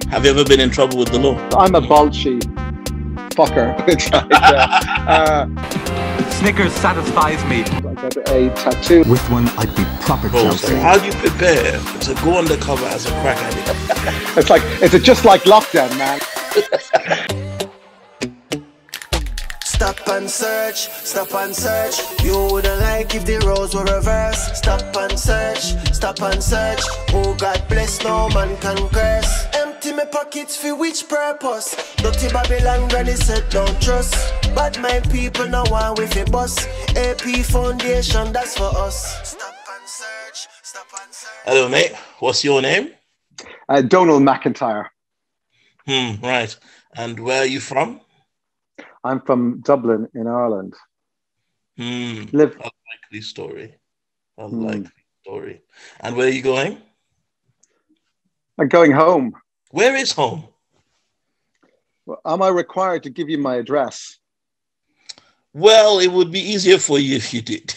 Have you ever been in trouble with the law? I'm a bolshy fucker. It's like, Snickers satisfies me. I got a tattoo. With one, I'd be proper Chelsea. How do you prepare to go undercover as a crack addict? It's like, it's just like lockdown, man. Stop and search. You wouldn't like if the roles were reversed. Stop and search. Oh, God bless, no man can curse. Empty my pockets for which purpose? Dirty Babylon granny said don't trust. But my people know one with a bus. AP Foundation, that's for us. Stop and search. Hello, mate. What's your name? Donal MacIntyre. Right. And where are you from? I'm from Dublin in Ireland. Unlikely story. Unlikely story. And where are you going? I'm going home. Where is home? Well, am I required to give you my address? Well, it would be easier for you if you did.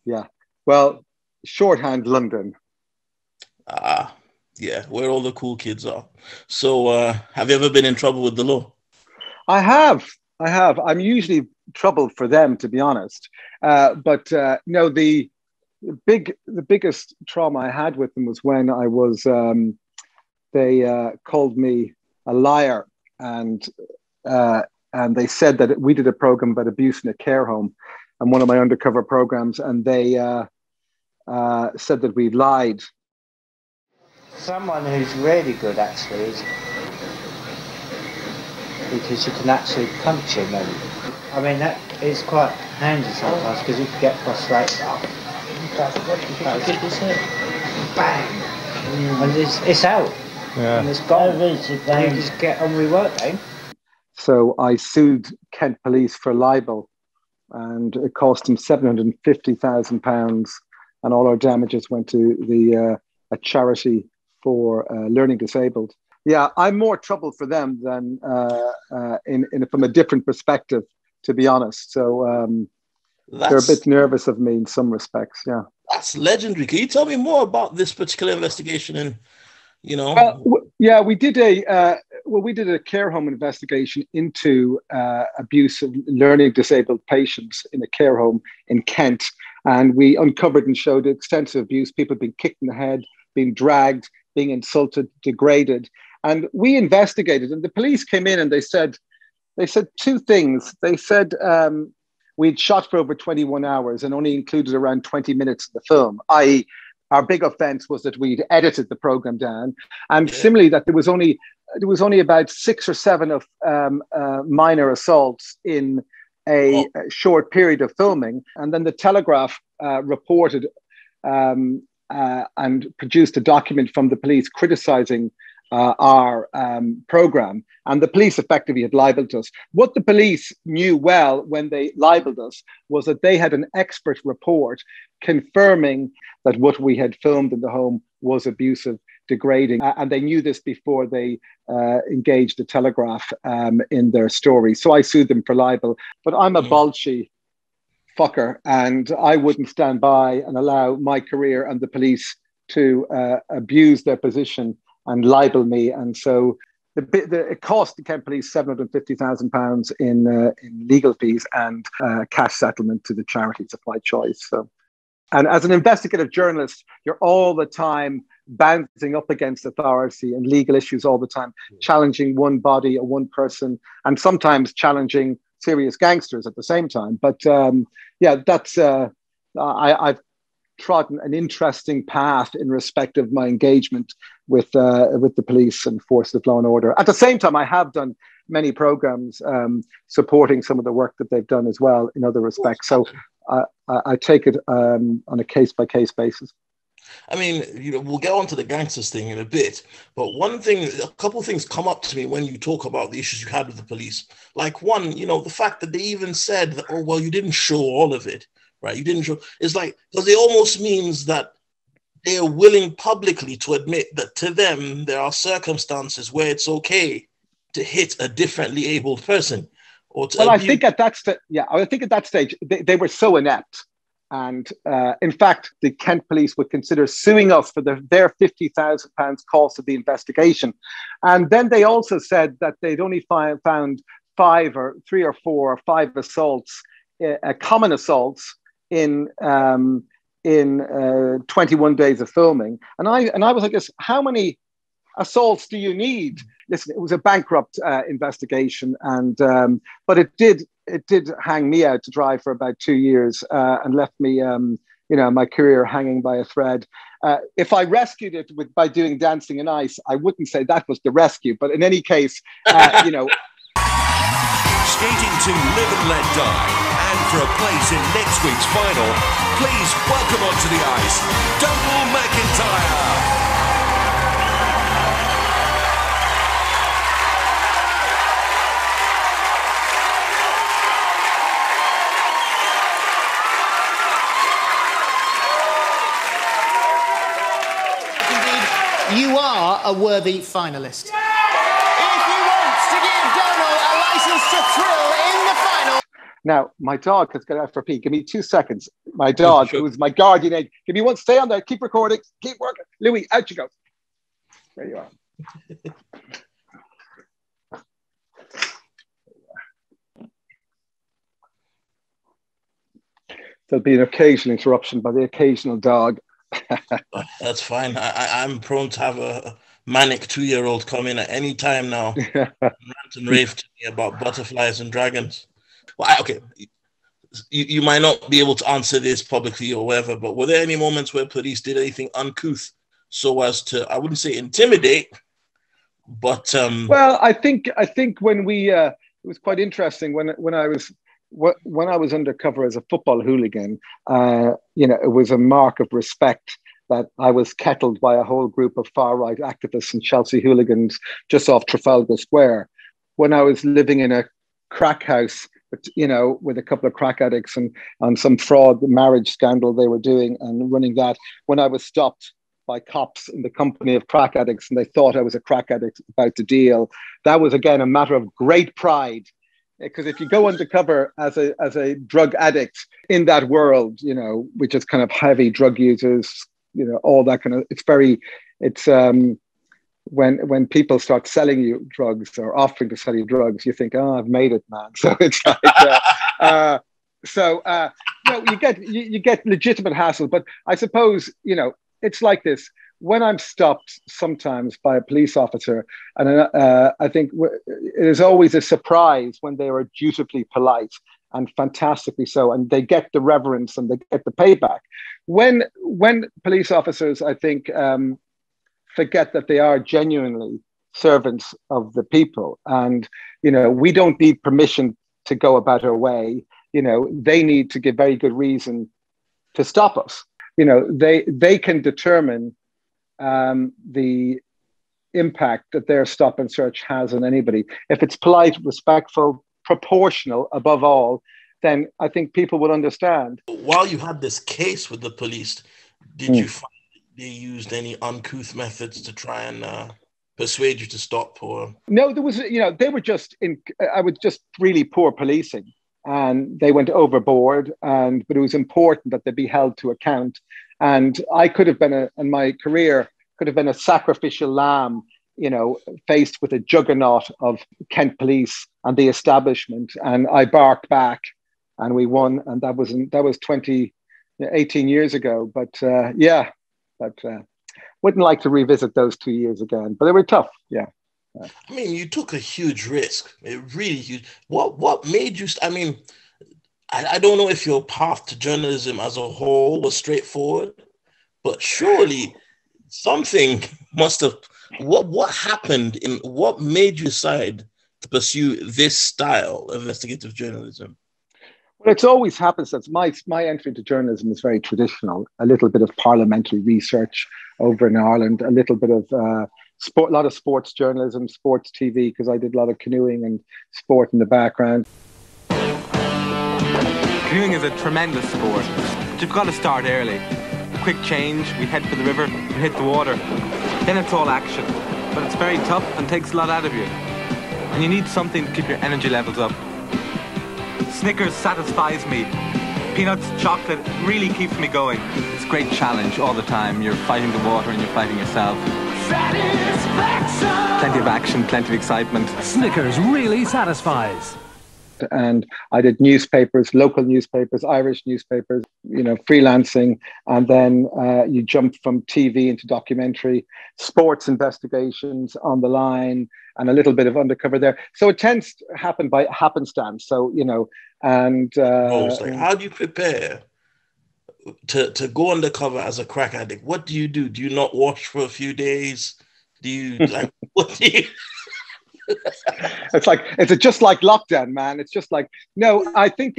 Yeah. Well, shorthand London. Yeah, where all the cool kids are. So have you ever been in trouble with the law? I have. I'm usually troubled for them, to be honest. But the biggest trauma I had with them was when I was, they called me a liar, and they said that we did a program about abuse in a care home, and one of my undercover programs, and they said that we lied. Someone who's really good actually is because you can actually punch him, and I mean that is quite handy sometimes because you can get frustrated. Bang, and it's out, and it's gone. And you just get on with work, eh? So I sued Kent Police for libel, and it cost them £750,000, and all our damages went to a charity for learning disabled. Yeah, I'm more trouble for them than from a different perspective, to be honest. So they're a bit nervous of me in some respects. Yeah, that's legendary. Can you tell me more about this particular investigation? And we did a care home investigation into abuse of learning disabled patients in a care home in Kent, and we uncovered and showed extensive abuse. People being kicked in the head, being dragged, being insulted, degraded. And we investigated, and the police came in and they said two things. They said we'd shot for over 21 hours and only included around 20 minutes of the film, i.e. our big offense was that we'd edited the program down. And similarly, that there was only about 6 or 7 of minor assaults in a short period of filming. And then the Telegraph reported and produced a document from the police criticizing our program, and the police effectively had libeled us. What the police knew well when they libeled us was that they had an expert report confirming that what we had filmed in the home was abusive, degrading, and they knew this before they engaged the Telegraph in their story. So I sued them for libel, but I'm a bolshy fucker, and I wouldn't stand by and allow my career and the police to abuse their position and libel me. And so it cost the Kent Police £750,000 in legal fees and cash settlement to the charities of my choice. So, and as an investigative journalist, you're all the time bouncing up against authority and legal issues all the time, challenging one body or one person, and sometimes challenging serious gangsters at the same time. But that's I've trodden an interesting path in respect of my engagement with the police and forces of law and order. At the same time, I have done many programs supporting some of the work that they've done as well in other respects. So I take it on a case-by-case basis. I mean, we'll get on to the gangsters thing in a bit, but a couple of things come up to me when you talk about the issues you had with the police. Like one, the fact that they even said that, oh, well, you didn't show all of it, right? You didn't show. It's like, because it almost means that they are willing publicly to admit that to them, there are circumstances where it's okay to hit a differently abled person. Or to I think at that stage, they were so inept And in fact, the Kent police would consider suing us for their £50,000 cost of the investigation. And then they also said that they'd only found three or four or five assaults, common assaults in 21 days of filming. And I was like, how many assaults do you need? Listen, it was a bankrupt investigation, and but it did hang me out to dry for about 2 years and left me, my career hanging by a thread. If I rescued it by doing Dancing in Ice, I wouldn't say that was the rescue. But in any case, Skating to Live and Let Die, and for a place in next week's final, please welcome onto the ice, Donal MacIntyre. You are a worthy finalist. If you want to give Donal a license to thrill in the final... Now, my dog has got out for a pee. Give me 2 seconds. My dog, who's my guardian angel. Give me one. Stay on there. Keep recording. Keep working. Louis, out you go. There you are. There'll be an occasional interruption by the occasional dog. That's fine. I'm prone to have a manic 2-year-old come in at any time now and rant and rave to me about butterflies and dragons. Well, okay, you might not be able to answer this publicly or whatever, but were there any moments where police did anything uncouth so as to, I wouldn't say intimidate, but well, I think when we it was quite interesting when I was undercover as a football hooligan, it was a mark of respect that I was kettled by a whole group of far-right activists and Chelsea hooligans just off Trafalgar Square. When I was living in a crack house, with a couple of crack addicts and on some fraud marriage scandal they were doing and running that, when I was stopped by cops in the company of crack addicts and they thought I was a crack addict about to deal, that was, again, a matter of great pride. Because if you go undercover as a drug addict in that world, which is kind of heavy drug users, all that kind of, when people start selling you drugs or offering to sell you drugs, you think, oh, I've made it, man. So it's like, you get legitimate hassle. But I suppose, it's like this. When I'm stopped sometimes by a police officer, and I think it is always a surprise when they are dutifully polite and fantastically so, and they get the reverence and they get the payback. When police officers, I think, forget that they are genuinely servants of the people, and we don't need permission to go about our way. They need to give very good reason to stop us. They can determine the impact that their stop and search has on anybody. If it's polite, respectful, proportional, above all, then I think people will understand. While you had this case with the police, did you find they used any uncouth methods to try and persuade you to stop? Or no, there was, they were just really poor policing, and they went overboard. But it was important that they be held to account. And I could have been in my career could have been a sacrificial lamb, faced with a juggernaut of Kent police and the establishment. And I barked back, and we won. And that was 18 years ago. But wouldn't like to revisit those 2 years again. But they were tough. Yeah. I mean, you took a huge risk. Really huge. What made you? I mean, I don't know if your path to journalism as a whole was straightforward, but surely something must have. What happened? What made you decide to pursue this style of investigative journalism? Well, it's always happened since my entry into journalism is very traditional. A little bit of parliamentary research over in Ireland, a little bit of a lot of sports journalism, sports TV, because I did a lot of canoeing and sport in the background. Canoeing is a tremendous sport, but you've got to start early. Quick change, we head for the river, we hit the water. Then it's all action, but it's very tough and takes a lot out of you. And you need something to keep your energy levels up. Snickers satisfies me. Peanuts, chocolate, really keeps me going. It's a great challenge all the time. You're fighting the water and you're fighting yourself. Satisfaction! Plenty of action, plenty of excitement. Snickers really satisfies. And I did newspapers, local newspapers, Irish newspapers, you know, freelancing. And then you jump from TV into documentary, sports investigations on the line, and a little bit of undercover there. So it tends to happen by happenstance. So, you know, and... like, how do you prepare to go undercover as a crack addict? What do you do? Do you not wash for a few days? Do you, like, what do you... It's just like lockdown, man. It's just like, no, I think,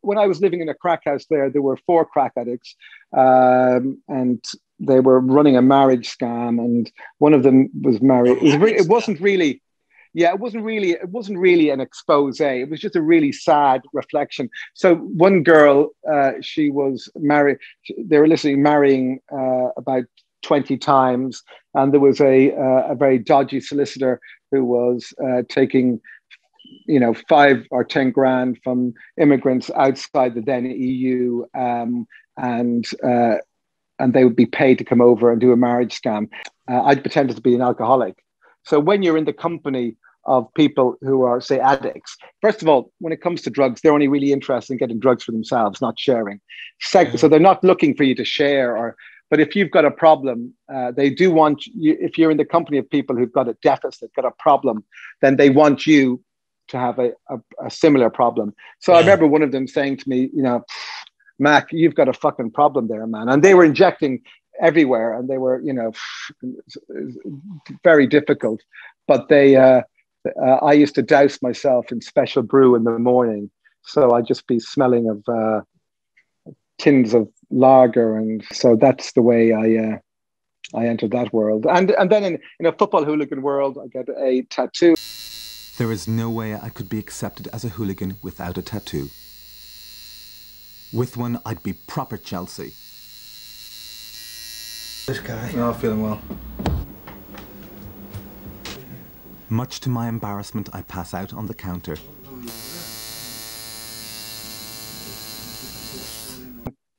when I was living in a crack house there were 4 crack addicts, and they were running a marriage scam, and one of them was married. It wasn't really an expose. It was just a really sad reflection. So one girl, she was married. They were literally marrying about 20 times, and there was a very dodgy solicitor who was taking, 5 or 10 grand from immigrants outside the then EU, and they would be paid to come over and do a marriage scam. I'd pretended to be an alcoholic. So when you're in the company of people who are, say, addicts, first of all, when it comes to drugs, they're only really interested in getting drugs for themselves, not sharing. Second, so they're not looking for you to share but if you've got a problem, they do want you, if you're in the company of people who've got a deficit, got a problem, then they want you to have a similar problem. So I remember one of them saying to me, Mac, you've got a fucking problem there, man. And they were injecting everywhere, and they were, very difficult. But I used to douse myself in special brew in the morning. So I'd just be smelling of tins of lager, and so that's the way I entered that world. And then in a football hooligan world, I got a tattoo. There is no way I could be accepted as a hooligan without a tattoo. With one, I'd be proper Chelsea. This guy. No, I'm feeling well. Much to my embarrassment, I pass out on the counter.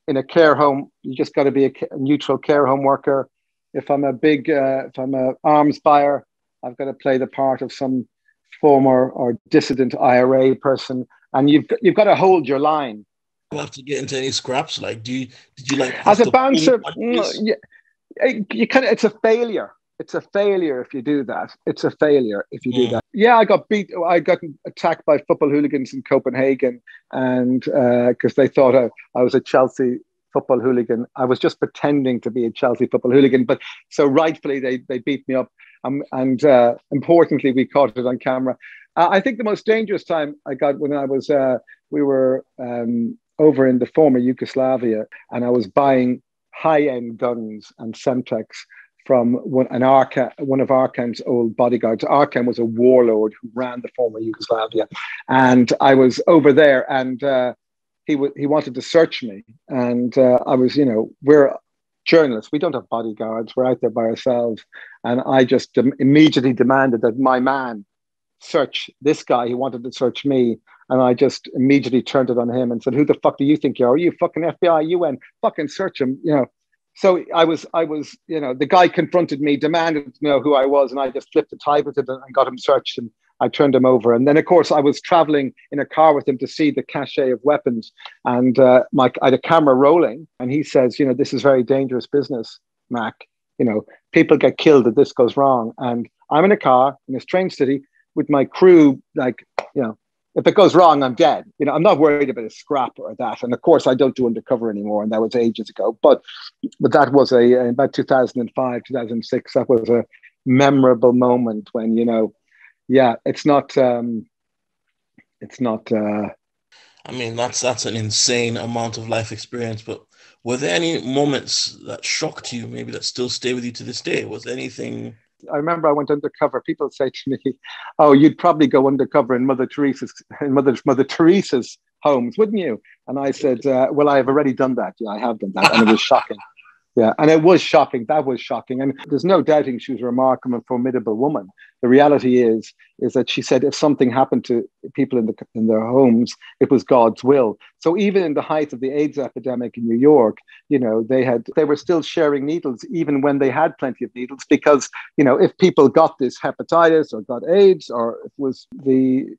In a care home, you just got to be a neutral care home worker. If I'm a arms buyer, I've got to play the part of some former or dissident IRA person, and you've got to hold your line. You have to get into any scraps. Like, did you like as a bouncer? You kind of. It's a failure. It's a failure if you do that. It's a failure if you do that. Yeah, I got attacked by football hooligans in Copenhagen, and because they thought I was a Chelsea football hooligan. I was just pretending to be a Chelsea football hooligan, but so rightfully they beat me up. And importantly, we caught it on camera. I think the most dangerous time I got when I was, we were over in the former Yugoslavia, and I was buying high-end guns and Semtex from one of Arkan's old bodyguards. Arkan was a warlord who ran the former Yugoslavia. And I was over there, and he wanted to search me. And I was, we're journalists. We don't have bodyguards. We're out there by ourselves. And I just immediately demanded that my man search this guy. He wanted to search me. And I just immediately turned it on him and said, who the fuck do you think you are? Are you fucking FBI, UN? Fucking search him, So I was, the guy confronted me, demanded to know who I was, and I just flipped the type with it and got him searched, and I turned him over. And then, of course, I was traveling in a car with him to see the cache of weapons, and I had a camera rolling, and he says, this is very dangerous business, Mac. People get killed if this goes wrong. And I'm in a car in a strange city with my crew, if it goes wrong, I'm dead. I'm not worried about a scrap or that. And of course, I don't do undercover anymore, and that was ages ago. But that was about 2005, 2006. That was a memorable moment when it's not. I mean, that's an insane amount of life experience. But were there any moments that shocked you, maybe that still stay with you to this day? Was there anything? I remember I went undercover. People say to me, "Oh, you'd probably go undercover in Mother Teresa's homes, wouldn't you?" And I said, "Well, I have already done that. Yeah, I have done that," and it was shocking. Yeah, and it was shocking. That was shocking. And there's no doubting she was a remarkable and formidable woman. The reality is that she said if something happened to people in their homes, it was God's will. So even in the height of the AIDS epidemic in New York, you know, they were still sharing needles even when they had plenty of needles, because, you know, if people got this hepatitis or got AIDS, or it was the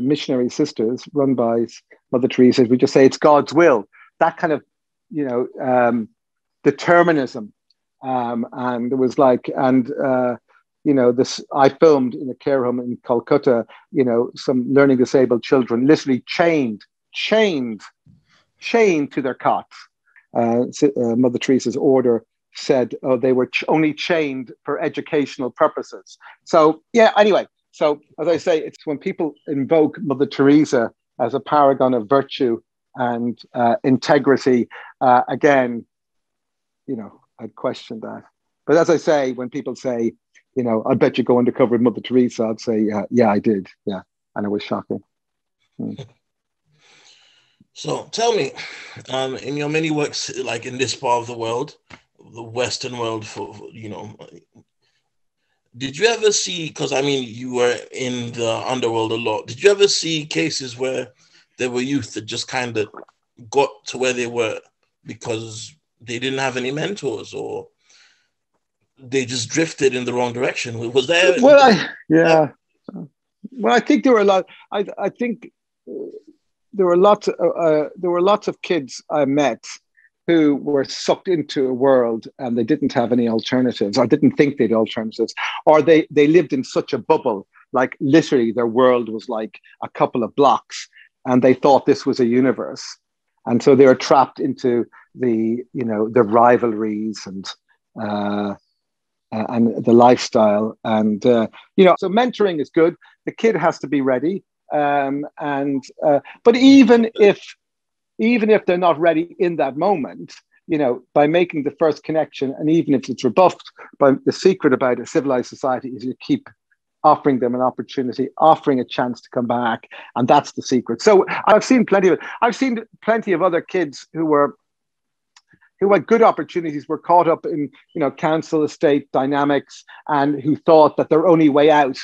missionary sisters run by Mother Teresa, we just say it's God's will. That kind of, you know, determinism, and it was like, and you know, this, I filmed in a care home in Calcutta, you know, some learning disabled children literally chained to their cots. Mother Teresa's order said they were only chained for educational purposes. So yeah, anyway, so as I say, it's when people invoke Mother Teresa as a paragon of virtue and integrity, again, you know, I'd question that. But as I say, when people say, you know, I bet you go undercover with Mother Teresa, I'd say, yeah, I did. Yeah. And it was shocking. So tell me, in your many works, like in this part of the world, the Western world, for you know, did you ever see, because I mean, you were in the underworld a lot, did you ever see cases where there were youth that just kind of got to where they were because they didn't have any mentors, or they just drifted in the wrong direction? Was there? Well, Well, I think there were a lot. I think there were lots of kids I met who were sucked into a world and they didn't have any alternatives, or didn't think they'd alternatives, or they lived in such a bubble, like literally their world was like a couple of blocks, and they thought this was a universe, and so they were trapped into the rivalries and the lifestyle, and so mentoring is good. The kid has to be ready, but even if they're not ready in that moment, by making the first connection, and even if it's rebuffed, but the secret about a civilized society is you keep offering them an opportunity, offering a chance to come back, and that's the secret. So I've seen plenty of it. I've seen plenty of other kids who had good opportunities, were caught up in, council estate dynamics, and who thought that their only way out.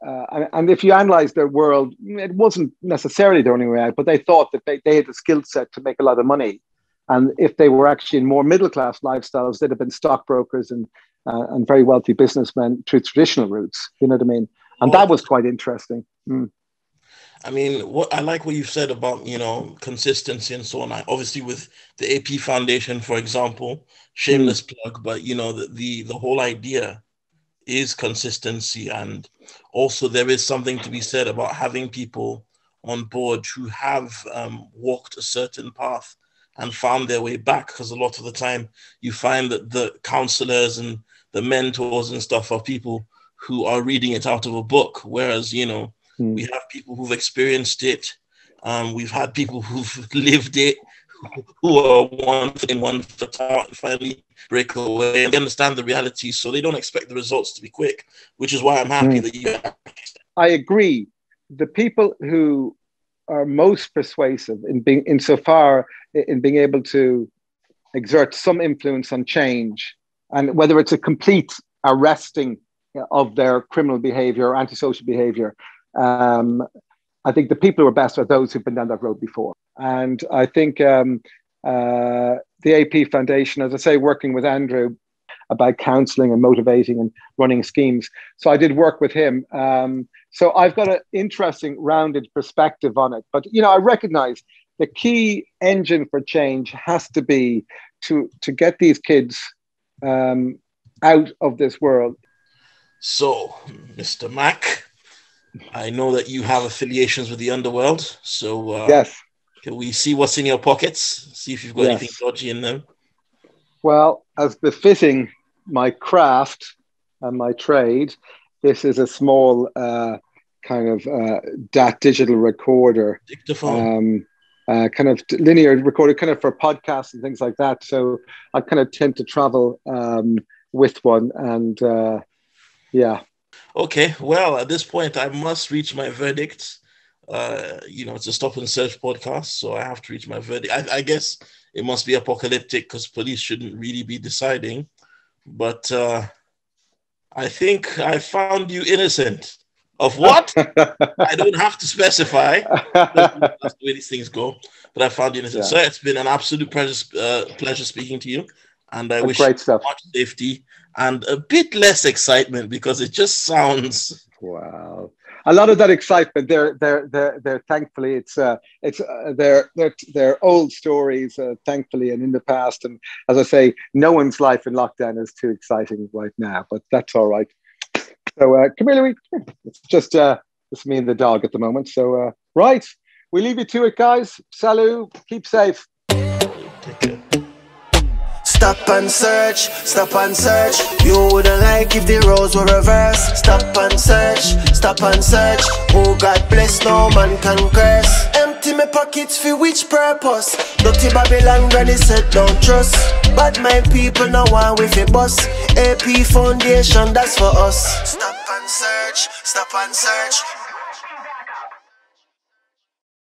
And if you analyze their world, it wasn't necessarily their only way out, but they thought that they had the skill set to make a lot of money. And if they were actually in more middle-class lifestyles, they'd have been stockbrokers and very wealthy businessmen through traditional routes. You know what I mean? And that was quite interesting. I mean, I like what you've said about, consistency and so on. Obviously, with the AP Foundation, for example, shameless plug, but, the whole idea is consistency. And also there is something to be said about having people on board who have walked a certain path and found their way back, because a lot of the time you find that the counselors and the mentors and stuff are people who are reading it out of a book, whereas, we have people who've experienced it. We've had people who've lived it, who are one foot out and finally break away, and they understand the reality, so they don't expect the results to be quick, which is why I'm happy that you. I agree. The people who are most persuasive in being able to exert some influence on change, and whether it's a complete arresting of their criminal behavior or antisocial behavior, I think the people who are best are those who've been down that road before. And I think the AP Foundation, as I say, working with Andrew about counselling and motivating and running schemes. So I did work with him. So I've got an interesting, rounded perspective on it. But, I recognize the key engine for change has to be to get these kids out of this world. So, Mr. Mac, I know that you have affiliations with the underworld. So yes. Can we see what's in your pockets? See if you've got anything dodgy in them. Well, as befitting my craft and my trade, this is a small digital recorder. Dictaphone. Kind of linear recorder, kind of for podcasts and things like that. So I kind of tend to travel with one, and Okay, well, at this point, I must reach my verdict. It's a stop and search podcast, so I have to reach my verdict. I guess it must be apocalyptic because police shouldn't really be deciding. But I think I found you innocent. Of what? I don't have to specify. That's the way these things go. But I found you innocent. So it's been an absolute pleasure speaking to you. And I wish you much safety and a bit less excitement because it just sounds... Wow. A lot of that excitement, they're thankfully, they're old stories, thankfully, and in the past. And as I say, no one's life in lockdown is too exciting right now, but that's all right. So come here, Louis. It's just me and the dog at the moment. So, right, we leave you to it, guys. Salut, keep safe. Take care. Stop and search, stop and search. You wouldn't like if the roles were reversed. Stop and search. Oh God bless, no man can curse. Empty my pockets for which purpose? Dirty Babylon granny said don't trust. But my people know one with a bus. AP Foundation, that's for us. Stop and search, stop and search.